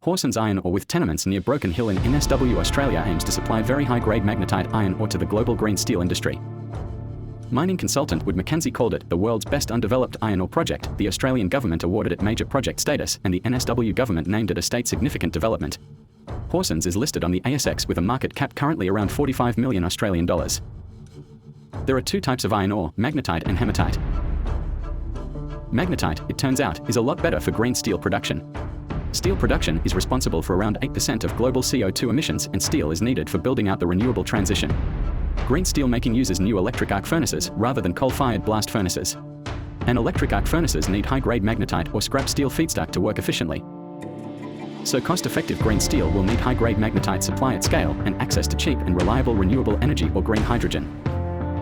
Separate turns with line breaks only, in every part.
Hawsons Iron ore with tenements near Broken Hill in NSW, Australia aims to supply very high-grade magnetite iron ore to the global green steel industry. Mining consultant Wood Mackenzie called it the world's best undeveloped iron ore project. The Australian government awarded it major project status, and the NSW government named it a state significant development. Hawsons is listed on the ASX with a market cap currently around 45 million Australian dollars. There are two types of iron ore, magnetite and hematite. Magnetite, it turns out, is a lot better for green steel production. Steel production is responsible for around 8% of global CO2 emissions, and steel is needed for building out the renewable transition. Green steel making uses new electric arc furnaces rather than coal-fired blast furnaces. And electric arc furnaces need high-grade magnetite or scrap steel feedstock to work efficiently. So cost-effective green steel will need high-grade magnetite supply at scale and access to cheap and reliable renewable energy or green hydrogen.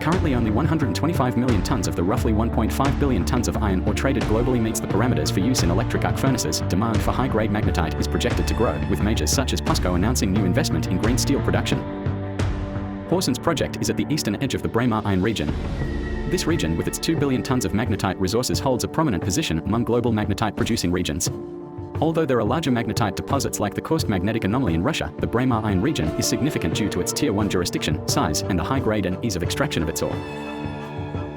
Currently only 125 million tons of the roughly 1.5 billion tons of iron ore traded globally meets the parameters for use in electric arc furnaces. Demand for high-grade magnetite is projected to grow, with majors such as POSCO announcing new investment in green steel production. Hawsons project is at the eastern edge of the Braemar Iron region. This region, with its 2 billion tons of magnetite resources, holds a prominent position among global magnetite-producing regions. Although there are larger magnetite deposits like the Kursk magnetic anomaly in Russia, the Braemar Iron region is significant due to its Tier 1 jurisdiction, size, and the high grade and ease of extraction of its ore.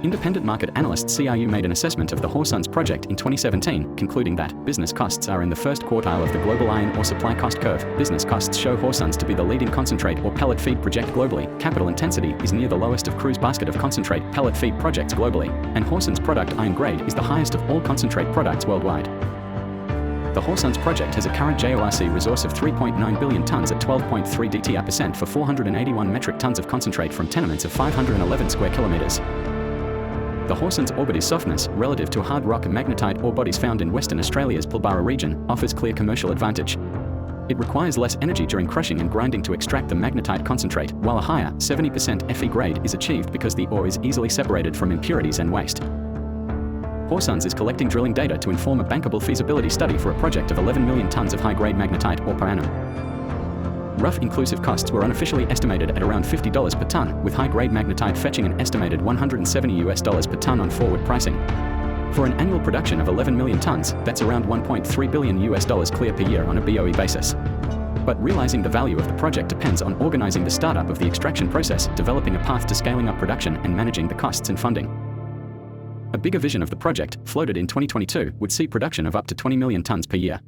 Independent market analyst CRU made an assessment of the Hawsons project in 2017, concluding that business costs are in the first quartile of the global iron ore supply cost curve. Business costs show Hawsons to be the leading concentrate or pellet feed project globally. Capital intensity is near the lowest of Cru's basket of concentrate pellet feed projects globally, and Hawsons product iron grade is the highest of all concentrate products worldwide. The Hawsons project has a current JORC resource of 3.9 billion tons at 12.3 DTR% for 481 metric tons of concentrate from tenements of 511 square kilometers. The Hawsons ore body's softness, relative to hard rock and magnetite ore bodies found in Western Australia's Pilbara region, offers clear commercial advantage. It requires less energy during crushing and grinding to extract the magnetite concentrate, while a higher, 70% Fe grade is achieved because the ore is easily separated from impurities and waste. Hawsons is collecting drilling data to inform a bankable feasibility study for a project of 11 million tons of high-grade magnetite ore per annum. Rough inclusive costs were unofficially estimated at around $50 per ton, with high-grade magnetite fetching an estimated $170 per ton on forward pricing. For an annual production of 11 million tons, that's around $1.3 billion clear per year on a BOE basis. But realizing the value of the project depends on organizing the startup of the extraction process, developing a path to scaling up production, and managing the costs and funding. A bigger vision of the project, floated in 2022, would see production of up to 20 million tons per year.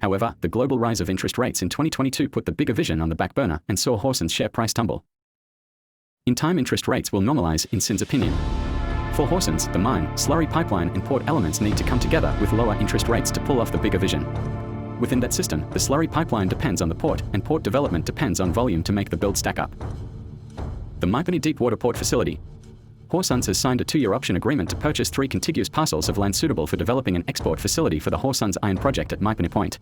However, the global rise of interest rates in 2022 put the bigger vision on the back burner and saw Hawsons' share price tumble. In time, interest rates will normalize, in Sin's opinion. For Hawsons, the mine, slurry pipeline and port elements need to come together with lower interest rates to pull off the bigger vision. Within that system, the slurry pipeline depends on the port, and port development depends on volume to make the build stack up. The Mipany Deepwater Port Facility. Hawsons has signed a 2-year option agreement to purchase 3 contiguous parcels of land suitable for developing an export facility for the Hawsons Iron project at Mipany Point.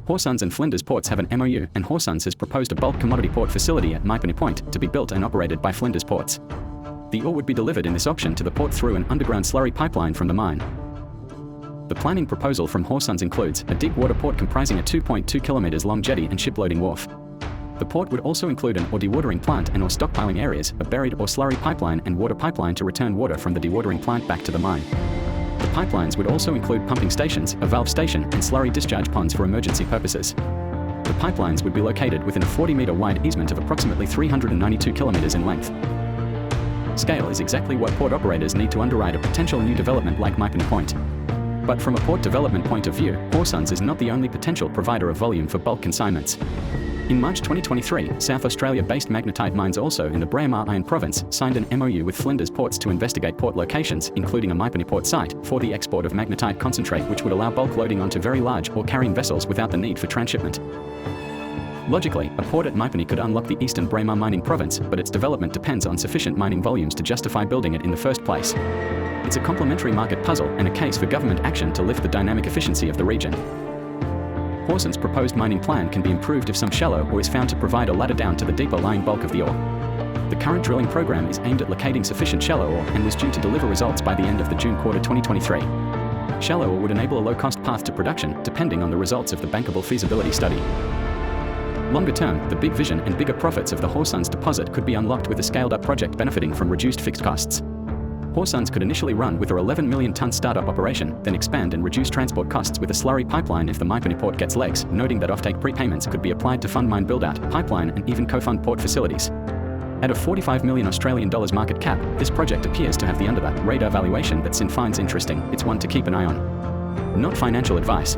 Hawsons and Flinders ports have an MOU, and Hawsons has proposed a bulk commodity port facility at Mipany Point to be built and operated by Flinders Ports. The ore would be delivered in this option to the port through an underground slurry pipeline from the mine. The planning proposal from Hawsons includes a deep water port comprising a 2.2 kilometers long jetty and shiploading wharf. The port would also include an ore dewatering plant and ore stockpiling areas, a buried ore slurry pipeline and water pipeline to return water from the dewatering plant back to the mine. The pipelines would also include pumping stations, a valve station, and slurry discharge ponds for emergency purposes. The pipelines would be located within a 40-meter wide easement of approximately 392 kilometers in length. Scale is exactly what port operators need to underwrite a potential new development like Mipany Point. But from a port development point of view, Hawsons is not the only potential provider of volume for bulk consignments. In March 2023, South Australia-based magnetite mines also in the Braemar Iron province signed an MOU with Flinders Ports to investigate port locations, including a Mipany port site, for the export of magnetite concentrate, which would allow bulk loading onto very large ore carrying vessels without the need for transshipment. Logically, a port at Mipany could unlock the eastern Braemar mining province, but its development depends on sufficient mining volumes to justify building it in the first place. It's a complementary market puzzle and a case for government action to lift the dynamic efficiency of the region. Hawsons' proposed mining plan can be improved if some shallow ore is found to provide a ladder down to the deeper lying bulk of the ore. The current drilling program is aimed at locating sufficient shallow ore and was due to deliver results by the end of the June quarter 2023. Shallow ore would enable a low-cost path to production, depending on the results of the bankable feasibility study. Longer term, the big vision and bigger profits of the Hawsons deposit could be unlocked with a scaled-up project benefiting from reduced fixed costs. Hawsons could initially run with a 11 million tonne startup operation, then expand and reduce transport costs with a slurry pipeline if the Mypony port gets legs, noting that offtake prepayments could be applied to fund mine build-out, pipeline and even co-fund port facilities. At a 45 million Australian dollars market cap, this project appears to have the under-the-radar valuation that Sin finds interesting. It's one to keep an eye on. Not financial advice.